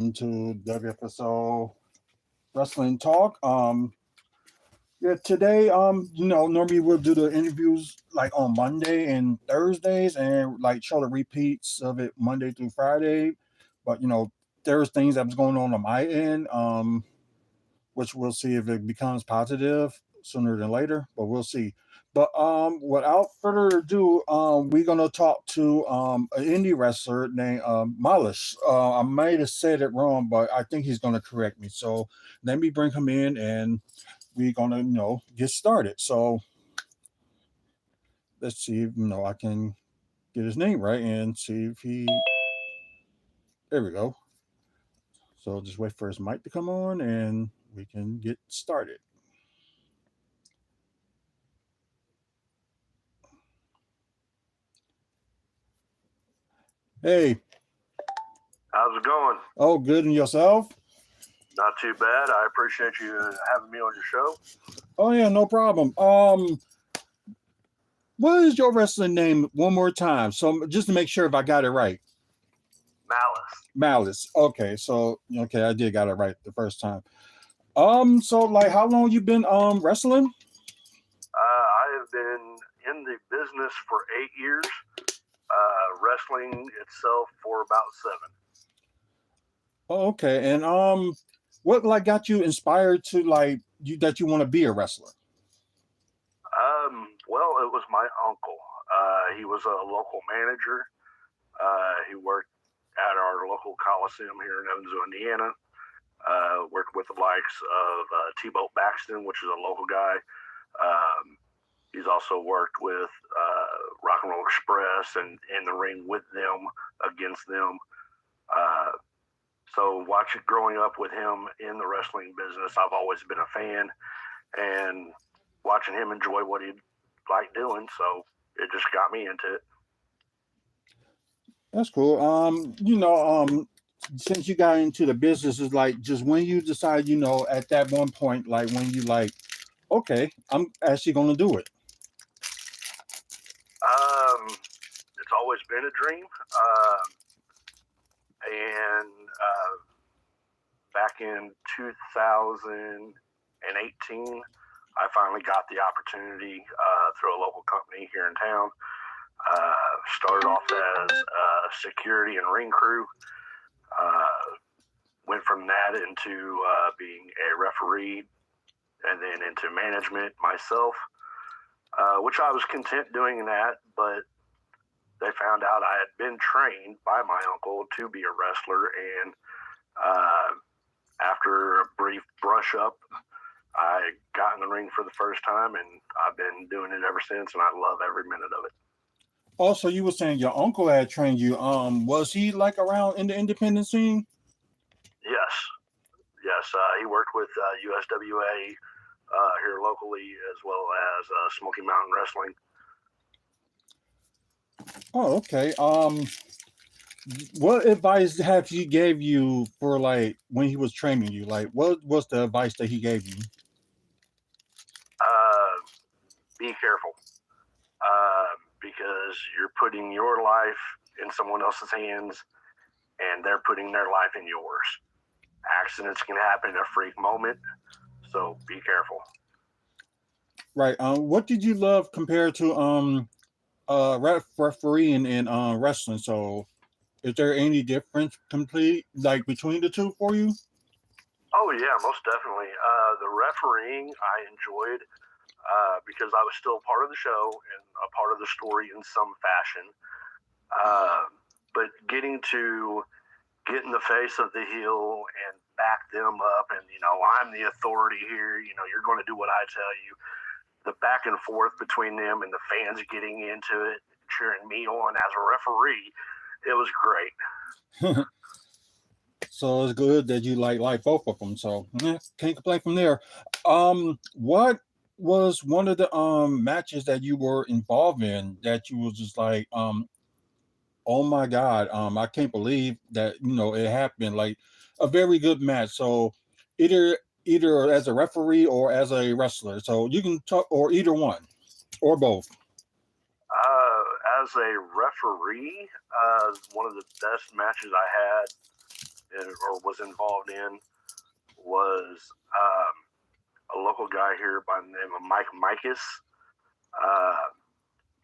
To WFSO Wrestling Talk. Yeah, today, normally we'll do the interviews like on Monday and Thursdays, and like show the repeats of it Monday through Friday. But there's things that's going on my end, which we'll see if it becomes positive sooner than later. But we'll see. But without further ado, we're gonna talk to an indie wrestler named Malice. I might have said it wrong, but I think he's gonna correct me. So let me bring him in, and we're gonna get started. So let's see if I can get his name right and see if he. There we go. So just wait for his mic to come on, and we can get started. Hey, How's it going? oh, good, and yourself? Not too bad. I appreciate you having me on your show. Oh yeah, no problem. What is your wrestling name one more time? So just to make sure if I got it right. Malice. Malice. Okay, so okay, I did got it right the first time. So like how long you been wrestling? I have been in the business for 8 years. Wrestling itself for about 7. Oh, okay. And what like got you inspired to like you that you want to be a wrestler? Well, it was my uncle. He was a local manager. He worked at our local coliseum here in Evansville, Indiana. Worked with the likes of T-Boat Baxton, which is a local guy. He's also worked with Rock and Roll Express and in the ring with them, against them. So growing up with him in the wrestling business, I've always been a fan, and watching him enjoy what he liked doing, so it just got me into it. That's cool. Since you got into the business, is like just when you decide, at that one point, like when you like, okay, I'm actually gonna do it. It's always been a dream, and back in 2018, I finally got the opportunity through a local company here in town. Started off as security and ring crew. Went from that into being a referee, and then into management myself, which I was content doing that, but they found out I had been trained by my uncle to be a wrestler, and after a brief brush up, I got in the ring for the first time, and I've been doing it ever since, and I love every minute of it. Also, you were saying your uncle had trained you. Was he like around in the independent scene? Yes. He worked with USWA here locally, as well as Smoky Mountain Wrestling. Oh, okay. What advice have he gave you for like when he was training you? Like, what was the advice that he gave you? Be careful, because you're putting your life in someone else's hands, and they're putting their life in yours. Accidents can happen in a freak moment, so be careful. Right. What did you love compared to refereeing and wrestling? So, is there any difference complete like between the two for you? Oh yeah, most definitely. The refereeing I enjoyed because I was still part of the show and a part of the story in some fashion. But getting to get in the face of the heel and back them up, and I'm the authority here. You're going to do what I tell you. The back and forth between them and the fans getting into it, cheering me on as a referee, it was great. So it's good that you like both of them. So yeah, can't complain from there. What was one of the matches that you were involved in that you was just like oh my god, I can't believe that it happened, like a very good match. So either as a referee or as a wrestler, so you can talk, or either one or both. As a referee, one of the best matches I had or was involved in was a local guy here by the name of Malice.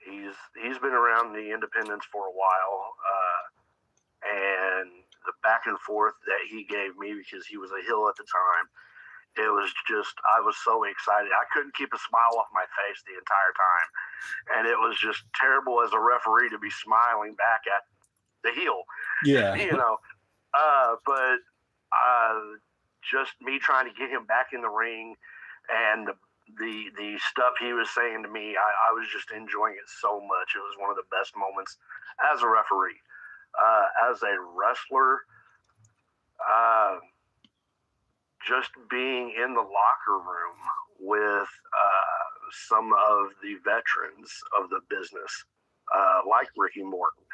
He's been around the independents for a while, and the back and forth that he gave me, because he was a heel at the time, it was just, I was so excited. I couldn't keep a smile off my face the entire time. And it was just terrible as a referee to be smiling back at the heel. Yeah. But just me trying to get him back in the ring, and the stuff he was saying to me, I was just enjoying it so much. It was one of the best moments as a referee. As a wrestler, just being in the locker room with some of the veterans of the business, like Ricky Morton,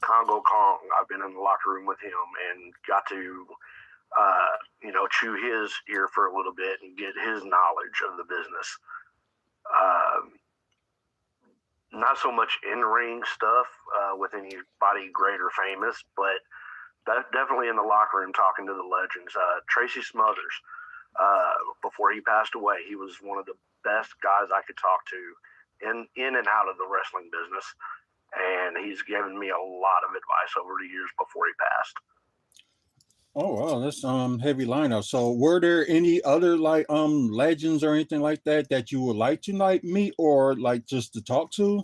Congo Kong. I've been in the locker room with him and got to chew his ear for a little bit and get his knowledge of the business. Not so much in-ring stuff with anybody great or famous, but definitely in the locker room talking to the legends. Tracy Smothers, before he passed away, he was one of the best guys I could talk to in and out of the wrestling business, and he's given me a lot of advice over the years before he passed. Oh wow, that's heavy lineup. So were there any other legends or anything like that you would like to meet or just to talk to?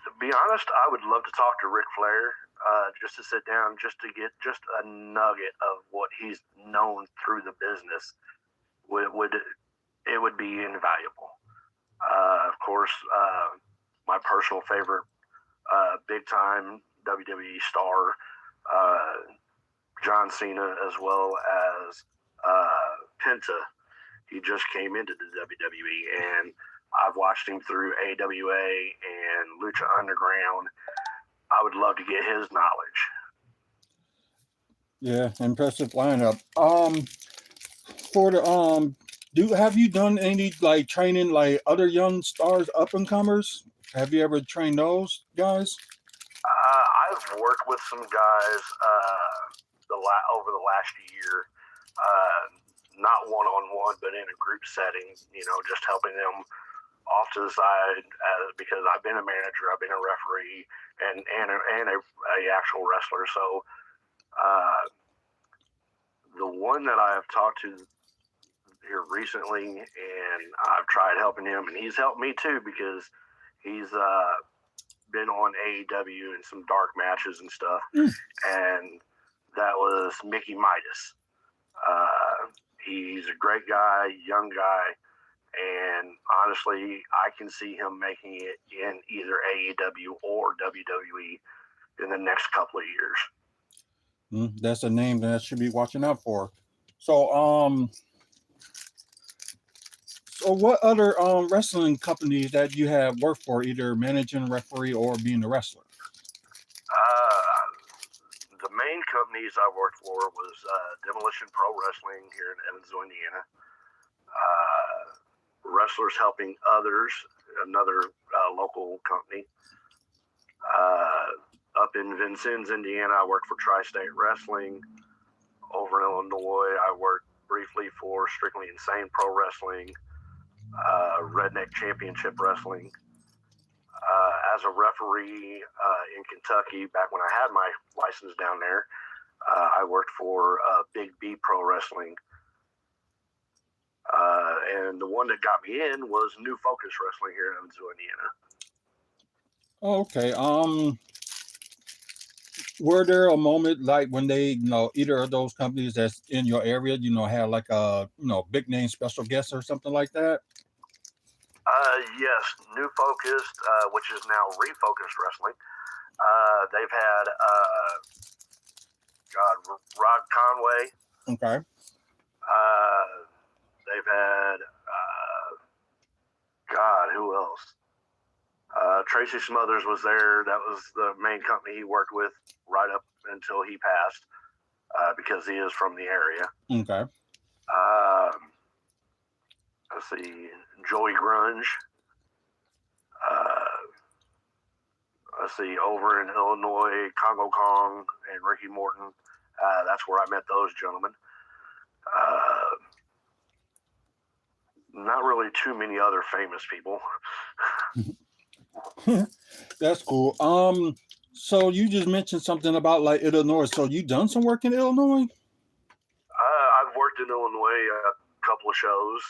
To be honest, I would love to talk to Ric Flair, just to sit down, just to get just a nugget of what he's known through the business. It would be invaluable. Of course, my personal favorite, big time WWE star, John Cena, as well as Penta. He just came into the WWE, and I've watched him through AWA and Lucha Underground. I would love to get his knowledge. Yeah, impressive lineup. For the have you done any training other young stars, up and comers? Have you ever trained those guys? I've worked with some guys over the last year, not one-on-one, but in a group setting. Just helping them off to the side, because I've been a manager, I've been a referee, and a actual wrestler. So the one that I have talked to here recently, and I've tried helping him, and he's helped me too, because he's been on AEW in some dark matches and stuff, and that was Mickey Midas. He's a great guy, young guy, and honestly, I can see him making it in either AEW or WWE in the next couple of years. That's a name that I should be watching out for. So, so what other wrestling companies that you have worked for, either managing, referee, or being a wrestler? The main companies I worked for was Demolition Pro Wrestling here in Evansville, Indiana. Wrestlers Helping Others, another local company. Up in Vincennes, Indiana, I worked for Tri-State Wrestling. Over in Illinois, I worked briefly for Strictly Insane Pro Wrestling, Redneck Championship Wrestling. As a referee in Kentucky, back when I had my license down there, I worked for Big B Pro Wrestling. And the one that got me in was New Focus Wrestling here in Evansville, Indiana. Oh, okay. Were there a moment when they, either of those companies that's in your area, had a, big name special guest or something like that? Yes, New Focus, which is now Refocused Wrestling. They've had Rod Conway. Okay. They've had who else? Tracy Smothers was there. That was the main company he worked with right up until he passed, because he is from the area. Okay. Let's see, Joey Grunge. let's see, over in Illinois, Congo Kong and Ricky Morton. That's where I met those gentlemen. Not really too many other famous people. That's cool. So you just mentioned something about like Illinois. So you done some work in Illinois? I've worked in Illinois a couple of shows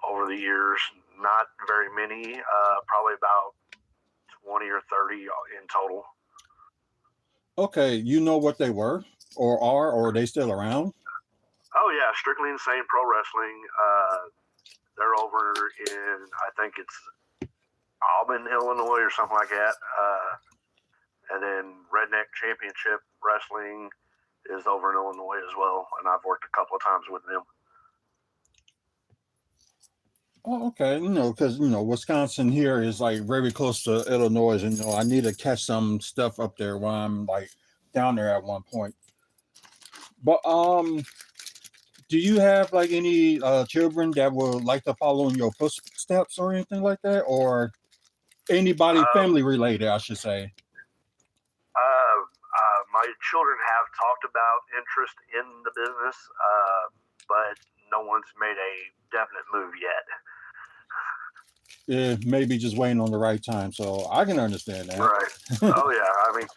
over the years. Not very many. Probably about 20 or 30 in total. Okay, you know what they were or are, or are they still around? Oh yeah, Strictly Insane Pro Wrestling. They're over in, I think it's Auburn, Illinois, or something like that. And then Redneck Championship Wrestling is over in Illinois as well, and I've worked a couple of times with them. Oh, okay. Because Wisconsin here is like very close to Illinois, and I need to catch some stuff up there while I'm like down there at one point. But do you have like any children that would like to follow in your footsteps or anything like that, or anybody family related, I should say? My children have talked about interest in the business, but no one's made a definite move yet. Yeah, maybe just waiting on the right time. So I can understand that. Right. Oh yeah. I mean,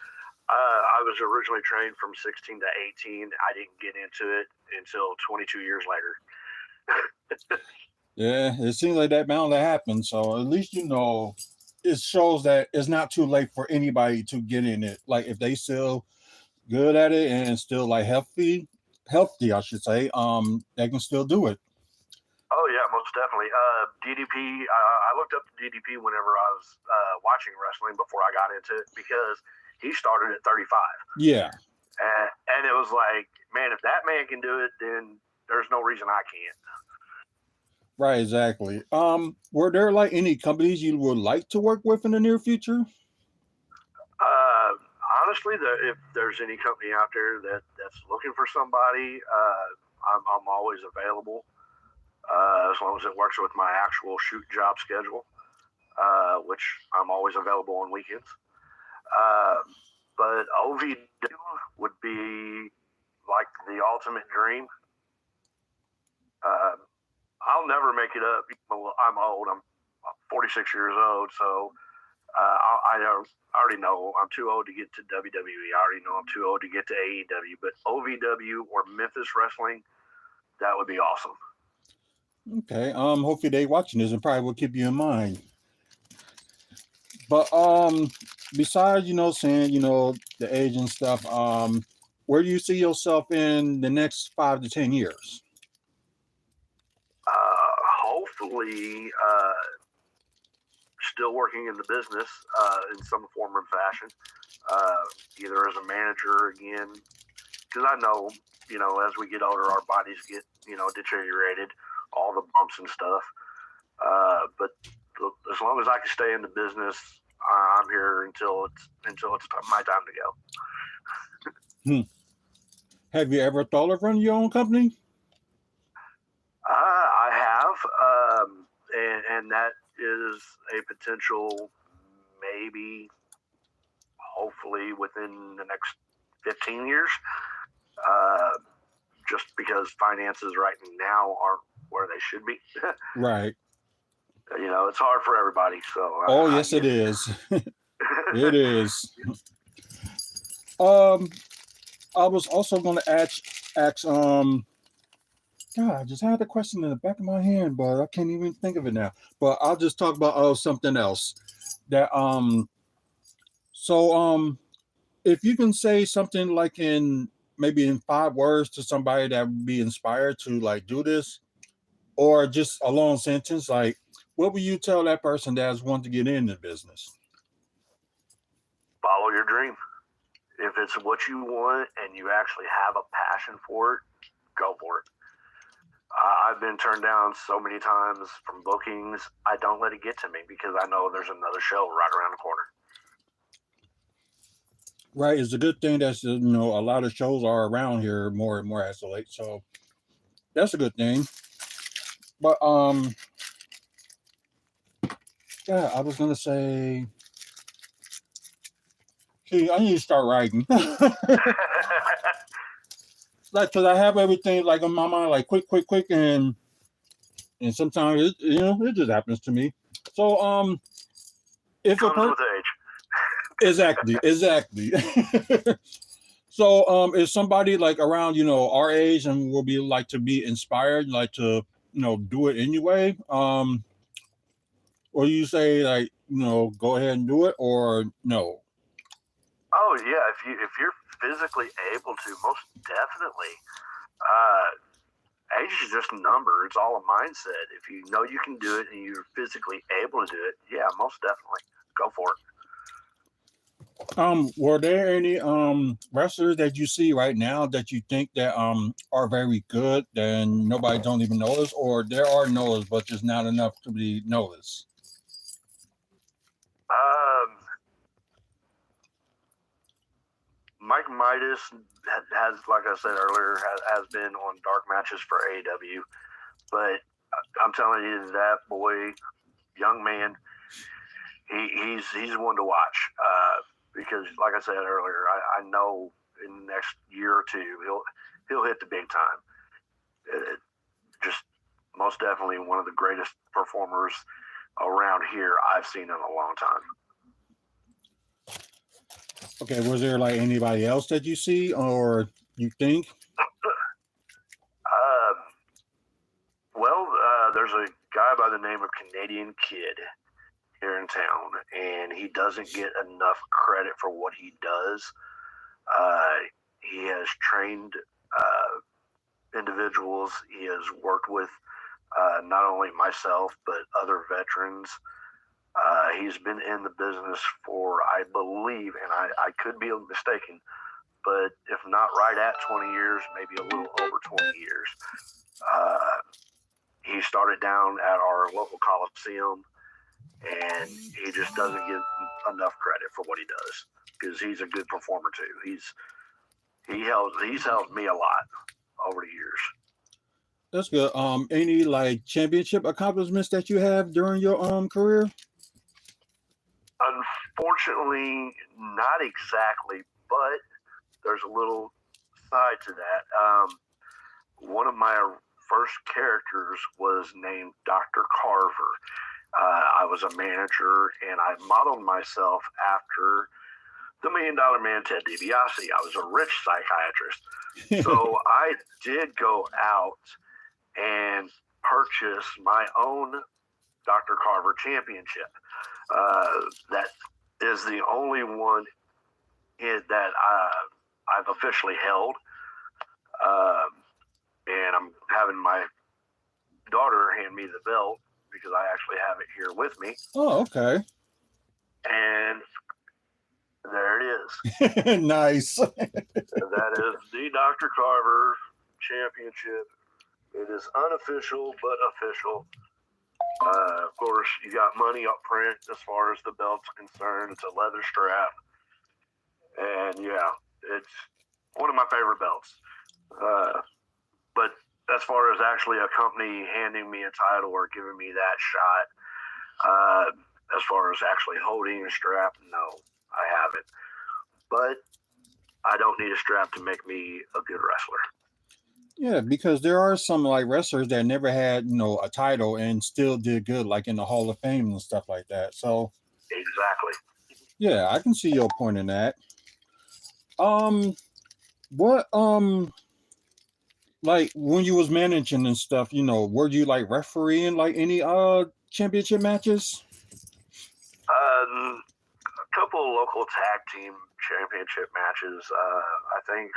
I was originally trained from 16 to 18. I didn't get into it until 22 years later. Yeah, it seems like that bound to happen. So at least it shows that it's not too late for anybody to get in it. Like if they still good at it and still like healthy, I should say, they can still do it. Oh yeah, most definitely. DDP. I looked up DDP whenever I was watching wrestling before I got into it because he started at 35. Yeah. And it was like, man, if that man can do it, then there's no reason I can't. Right, exactly. Were there like any companies you would like to work with in the near future? Honestly, if there's any company out there that's looking for somebody, I'm always available. As long as it works with my actual shoot job schedule, which I'm always available on weekends. But OVW would be like the ultimate dream. I'll never make it up. I'm old. I'm 46 years old, so I already know I'm too old to get to WWE. I already know I'm too old to get to AEW. But OVW or Memphis Wrestling, that would be awesome. Okay. Hopefully they watching this and probably will keep you in mind. But besides, saying, the age and stuff, where do you see yourself in the next 5 to 10 years? Hopefully, still working in the business in some form or fashion, either as a manager again, because I know, as we get older, our bodies get, deteriorated, all the bumps and stuff. But as long as I can stay in the business, I'm here until it's my time to go. Have you ever thought of running your own company? I have, and that is a potential, maybe, hopefully within the next 15 years. Just because finances right now aren't where they should be. Right. It's hard for everybody. So. Yes, it is. It is. I was also going to ask. God, I just had a question in the back of my hand, but I can't even think of it now. But I'll just talk about something else. That So if you can say something like maybe in 5 words to somebody that would be inspired to like do this, or just a long sentence, like what would you tell that person that's wanting to get into business? Follow your dream. If it's what you want and you actually have a passion for it, go for it. I've been turned down so many times from bookings. I don't let it get to me because I know there's another show right around the corner. Right. It's a good thing that a lot of shows are around here more and more as of late. So that's a good thing. But yeah, I was gonna say See, I need to start writing. Like, cause I have everything like in my mind, like quick, and sometimes it just happens to me. So if a Comes person with age. exactly. So if somebody like around our age and will be like to be inspired, like to do it anyway, or you say like go ahead and do it or no? Oh yeah, if you're physically able to, most definitely. Age is just a number. It's all a mindset. If you know you can do it and you're physically able to do it, yeah, most definitely go for it. Were there any wrestlers that you see right now that you think that are very good and nobody don't even notice, or there are noticed but just not enough to be noticed? Mike Midas has, like I said earlier, has been on dark matches for AEW, but I'm telling you, that boy, young man, he's one to watch because, like I said earlier, I know in the next year or two he'll hit the big time. Just most definitely one of the greatest performers around here I've seen in a long time. Okay, was there like anybody else that you see or you think? There's a guy by the name of Canadian Kid here in town, and he doesn't get enough credit for what he does. He has trained individuals. He has worked with not only myself, but other veterans. He's been in the business for, I believe, and I could be mistaken, but if not right at 20 years, maybe a little over 20 years. He started down at our local Coliseum, and he just doesn't get enough credit for what he does because he's a good performer too. He's helped me a lot over the years. That's good. Any like championship accomplishments that you have during your career? Unfortunately, not exactly, but there's a little side to that. One of my first characters was named Dr. Carver. I was a manager, and I modeled myself after the $1 Million Man, Ted DiBiase. I was a rich psychiatrist. So I did go out and purchase my own Dr. Carver championship. That is the only one that I've officially held. And I'm having my daughter hand me the belt because I actually have it here with me. Oh, okay. And there it is. Nice. That is the Dr. Carver championship. It is unofficial, but official. Of course, you got money up front as far as the belt's concerned. It's a leather strap. And yeah, it's one of my favorite belts. But as far as actually a company handing me a title or giving me that shot, as far as actually holding a strap, no, I haven't. But I don't need a strap to make me a good wrestler. Yeah, because there are some like wrestlers that never had a title and still did good, like in the Hall of Fame and stuff like that. So exactly. Yeah, I can see your point in that. What like when you was managing and stuff, were you like refereeing like any championship matches? A couple of local tag team championship matches. I think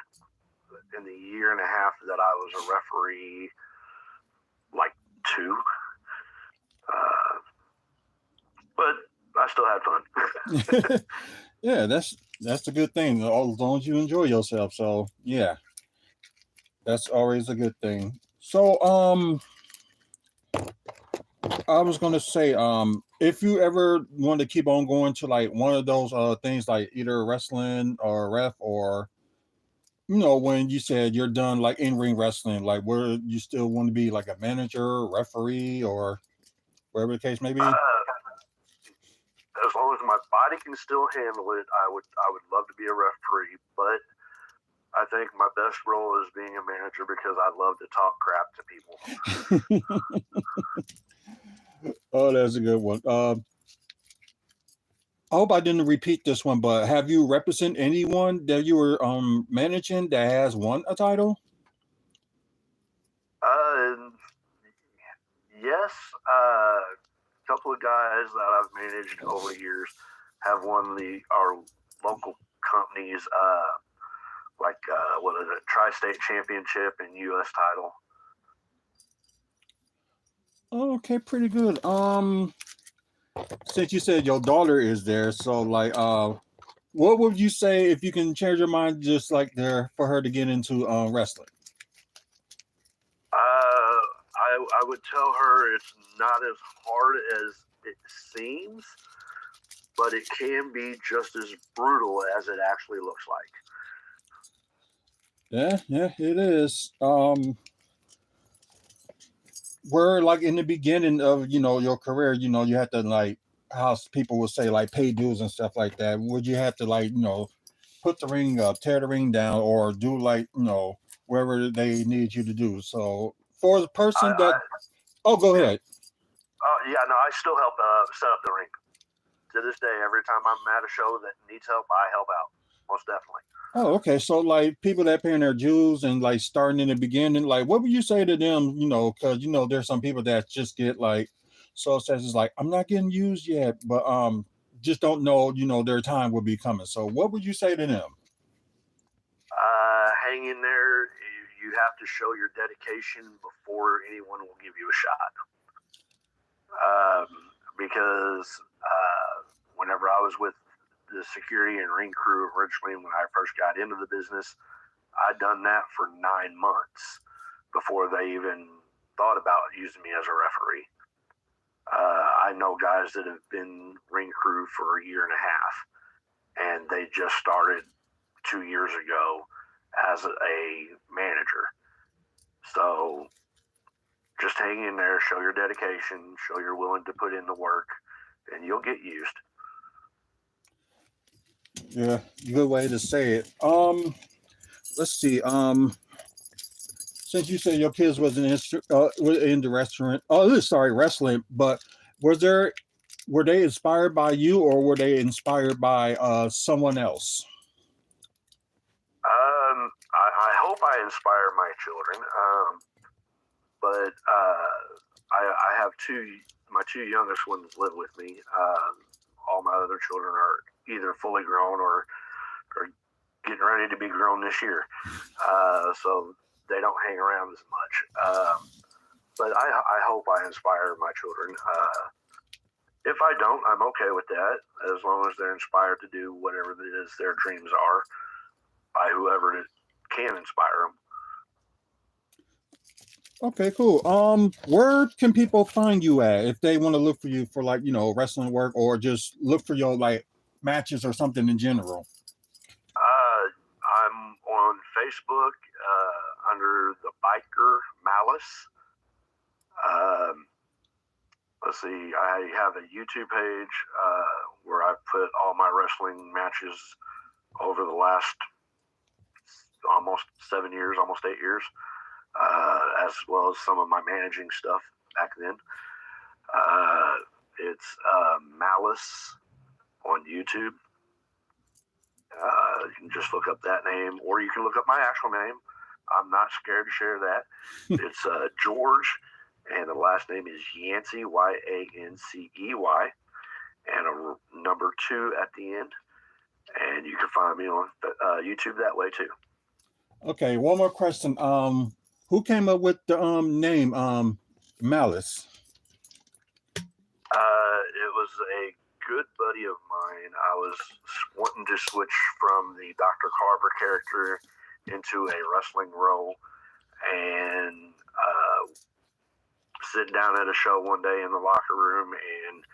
in the year and a half that I was a referee, like 2. But I still had fun. Yeah, that's a good thing. As long as you enjoy yourself. So yeah, that's always a good thing. So I was gonna say if you ever want to keep on going to like one of those things like either wrestling or ref or when you said you're done like in-ring wrestling, like where you still want to be like a manager, referee, or wherever the case may be? As long as my body can still handle it, I would love to be a referee, but I think my best role is being a manager because I love to talk crap to people. Oh, that's a good one. I hope I didn't repeat this one, but have you represented anyone that you were managing that has won a title? Yes, a couple of guys that I've managed over the years have won our local companies, what is it, Tri-State Championship and U.S. title. Okay, pretty good. Since you said your daughter is there, so like, what would you say if you can change your mind, just like there for her to get into wrestling? I would tell her it's not as hard as it seems, but it can be just as brutal as it actually looks like. Yeah, it is. Where like in the beginning of your career, you had to like how people would say like pay dues and stuff like that. Would you have to like put the ring up, tear the ring down, or do like wherever they need you to do? So for the person go ahead. Oh yeah, no, I still help set up the ring. To this day, every time I'm at a show that needs help, I help out. Most definitely. Oh, okay. So like people that paying their dues and like starting in the beginning, like what would you say to them? Because there's some people that just get like so says it's like I'm not getting used yet, but just don't know, their time will be coming. So what would you say to them? Hang in there. You have to show your dedication before anyone will give you a shot. Because whenever I was with the security and ring crew originally when I first got into the business, I'd done that for 9 months before they even thought about using me as a referee. I know guys that have been ring crew for a year and a half, and they just started 2 years ago as a manager. So just hang in there, show your dedication, show you're willing to put in the work, and you'll get used. Yeah, good way to say it. Let's see. Since you said your kids was in the restaurant, wrestling, but were they inspired by you or were they inspired by someone else? I hope I inspire my children, but I have my two youngest ones live with me. All my other children are either fully grown or getting ready to be grown this year, so they don't hang around as much. But I hope I inspire my children. If I don't, I'm okay with that, as long as they're inspired to do whatever it is their dreams are by whoever can inspire them. Okay, cool. Where can people find you at if they want to look for you for like wrestling work or just look for your like matches or something in general? I'm on Facebook under the biker Malice. Let's see, I have a YouTube page where I put all my wrestling matches over the last almost 7 years, almost 8 years, as well as some of my managing stuff back then. It's Malice on YouTube. You can just look up that name, or you can look up my actual name. I'm not scared to share that. It's George, and the last name is Yancey, Yancey, and a number 2 at the end. And you can find me on YouTube that way too. Okay, one more question. Who came up with the name Malice? It was a good buddy of mine. I was wanting to switch from the Dr. Carver character into a wrestling role, and sitting down at a show one day in the locker room, and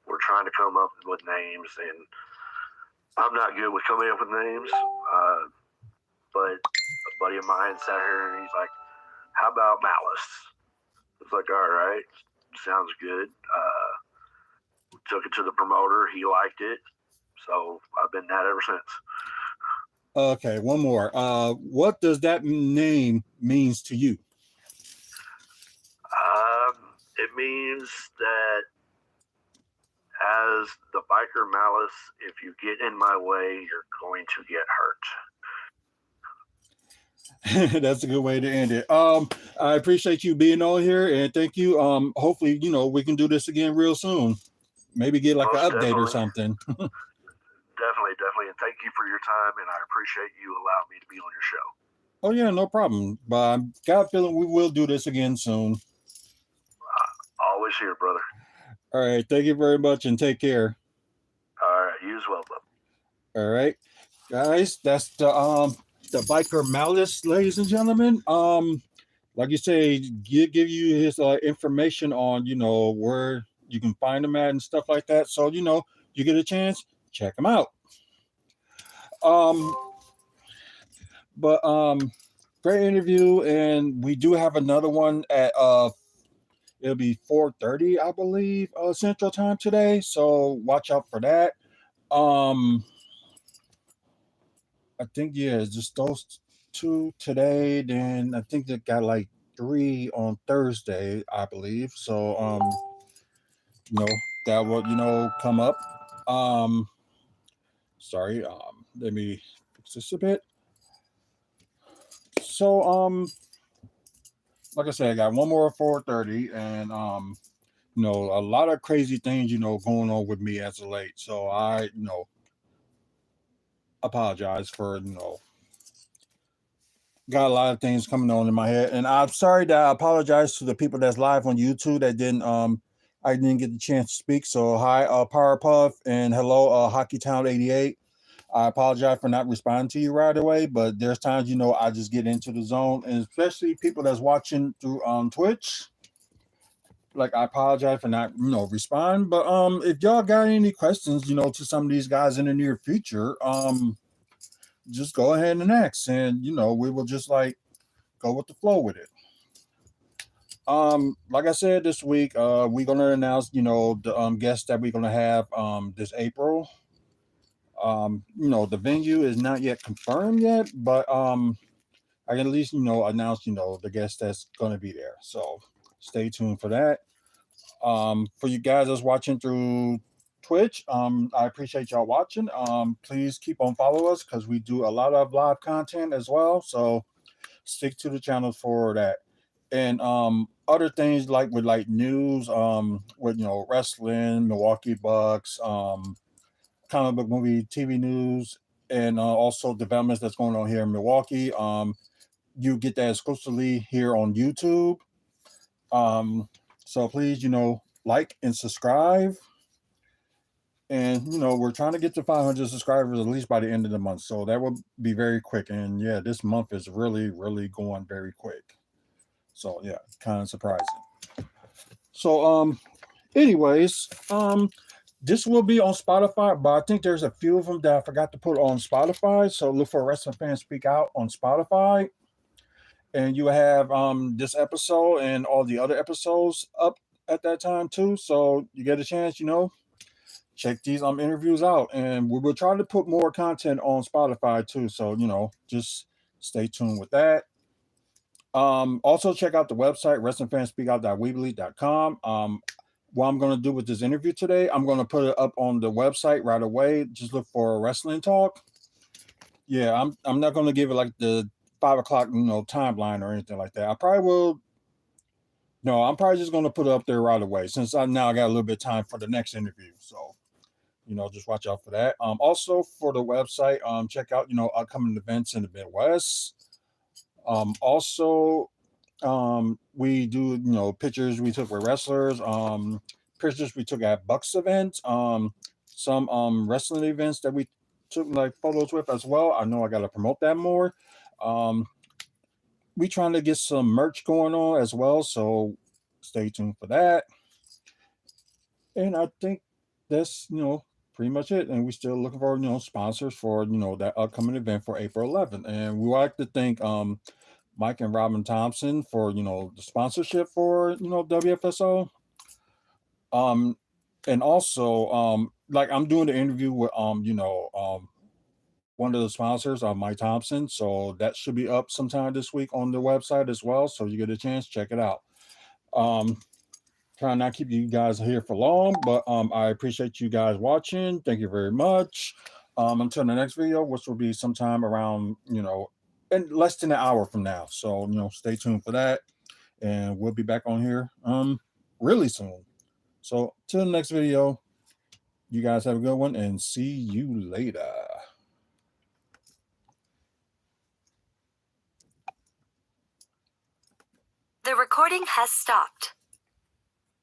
we're trying to come up with names, and I'm not good with coming up with names, but a buddy of mine sat here and he's like, how about Malice? It's like, all right, sounds good. took it to the promoter. He liked it. So I've been that ever since. Okay, one more. What does that name means to you? It means that as the biker Malice, if you get in my way, you're going to get hurt. That's a good way to end it. I appreciate you being on here, and thank you. Hopefully, we can do this again real soon. Maybe get like Most an update or definitely. something. Definitely. And thank you for your time, and I appreciate you allowing me to be on your show. Oh yeah, no problem. But I got a feeling we will do this again soon. Always here, brother. All right, thank you very much, and take care. All right, you as well, bub. All right, guys, that's the biker Malice, ladies and gentlemen. Like you say, give you his information on where you can find him at and stuff like that. So you get a chance, check him out. But great interview, and we do have another one at it'll be 4:30, I believe, Central Time today. So watch out for that. I think just those two today. Then I think they got like 3 on Thursday, I believe. So that will come up. Sorry. Let me fix this a bit. So like I said, I got one more at 4:30, and a lot of crazy things going on with me as of late. So I apologize for got a lot of things coming on in my head, and I'm sorry that I apologize to the people that's live on YouTube that didn't I didn't get the chance to speak. So hi, Power Puff, and hello, Hockey Town 88. I apologize for not responding to you right away, but there's times I just get into the zone, and especially people that's watching through Twitch. Like, I apologize for not respond, but if y'all got any questions to some of these guys in the near future, just go ahead and ask, and we will just go with the flow with it. Like I said, this week we're gonna announce the guests that we're gonna have this April. The venue is not yet confirmed yet, but I can at least announce the guest that's gonna be there. So stay tuned for that. For you guys that's watching through Twitch, I appreciate y'all watching. Please keep on follow us because we do a lot of live content as well. So stick to the channel for that. And other things like with news, with wrestling, Milwaukee Bucks, comic book movie, TV news, and also developments that's going on here in Milwaukee. You get that exclusively here on YouTube. So please, like and subscribe. And we're trying to get to 500 subscribers at least by the end of the month. So that will be very quick. And yeah, this month is really, really going very quick. So yeah, kind of surprising. So anyways, this will be on Spotify, but I think there's a few of them that I forgot to put on Spotify. So look for Wrestling Fans Speak Out on Spotify. And you have this episode and all the other episodes up at that time too. So you get a chance, check these interviews out. And we will try to put more content on Spotify too. So, just stay tuned with that. Also check out the website, wrestlingfanspeakout.weebly.com. What I'm going to do with this interview today, I'm going to put it up on the website right away. Just look for Wrestling Talk. Yeah, I'm not going to give it like the 5 o'clock, timeline or anything like that. I probably will. No, I'm probably just going to put it up there right away since I got a little bit of time for the next interview. So, just watch out for that. Also for the website, check out, upcoming events in the Midwest. Also, we do, pictures we took with wrestlers, pictures we took at Bucks events, some wrestling events that we took photos with as well. I know I got to promote that more. We trying to get some merch going on as well, so stay tuned for that. And I think that's pretty much it. And we're still looking for sponsors for that upcoming event for April 11th. And we would like to thank Mike and Robin Thompson for the sponsorship for WFSO. and also like I'm doing the interview with one of the sponsors, Mike Thompson. So that should be up sometime this week on the website as well. So you get a chance, check it out. Trying not to keep you guys here for long, but I appreciate you guys watching. Thank you very much. Until the next video, which will be sometime around, in less than an hour from now. So, stay tuned for that. And we'll be back on here really soon. So till the next video, you guys have a good one and see you later. The recording has stopped.